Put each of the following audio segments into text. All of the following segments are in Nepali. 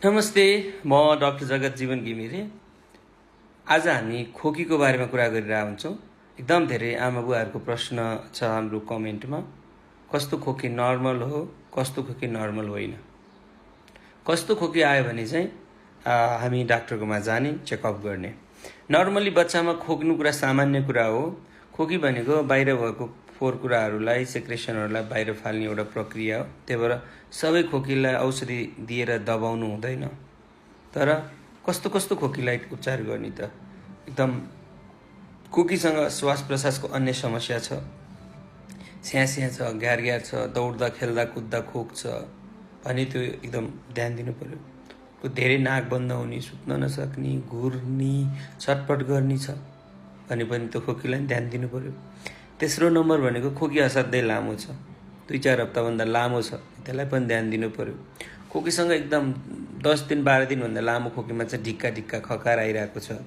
नमस्ते, म डाक्टर जगत जीवन घिमिरे। आज हामी खोकीको बारेमा कुरा गरिरहेका हुन्छौँ। एकदम धेरै आमा बुवाहरूको प्रश्न छ हाम्रो कमेन्टमा, कस्तो खोकी नर्मल हो, कस्तो खोकी नर्मल होइन। कस्तो खोकी आयो भने चाहिँ हामी डाक्टरकोमा जाने, चेकअप गर्ने। नर्मली बच्चामा खोक्नु कुरा सामान्य कुरा हो। खोकी भनेको बाहिर भएको फोहोर कुराहरूलाई, सेक्रेसनहरूलाई बाहिर फाल्ने एउटा प्रक्रिया हो। त्यही भएर सबै खोकीलाई औषधि दिएर दबाउनु हुँदैन। तर कस्तो कस्तो खोकीलाई उपचार गर्ने त? एकदम खोकीसँग श्वास प्रश्वासको अन्य समस्या छ, स्याहाँ छ, ग्यार छ, दौड्दा खेल्दा कुद्दा खोक छ भने त्यो एकदम ध्यान दिनु पर्यो। धेरै नाक बन्द हुने, सुत्न नसक्ने, घुर्नी, छटपट गर्ने छ भने पनि त्यो खोकीलाई ध्यान दिनु पर्यो। तेस्रो नम्बर भनेको खोकी असाध्यै लामो छ, 2-4 हप्ताभन्दा लामो छ, त्यसलाई पनि ध्यान दिनु पर्यो। खोकीसँग एकदम 10 दिन 12 दिनभन्दा लामो खोकीमा चाहिँ ढिक्का खकार आइरहेको छ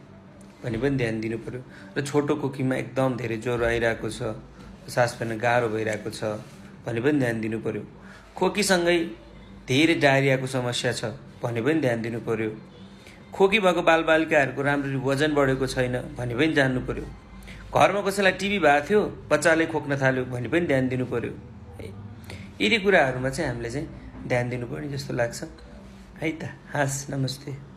भने पनि ध्यान दिनु पर्यो। र छोटो खोकीमा एकदम धेरै ज्वरो आइरहेको छ, सास फेर्न गाह्रो भइरहेको छ भने पनि ध्यान दिनु पर्यो। खोकीसँगै धेरै डायरियाको समस्या छ भने पनि ध्यान दिनु पर्यो। खोकी भएको बालबालिकाहरूको राम्ररी वजन बढेको छैन भने पनि जान्नु पर्यो। घरमा कसैलाई टिबी भएको थियो, बच्चाले खोक्न थाल्यो भने पनि ध्यान दिनु पर्यो। यी कुराहरूमा चाहिँ हामीले चाहिँ ध्यान दिनुपर्ने जस्तो लाग्छ है त। हस्, नमस्ते।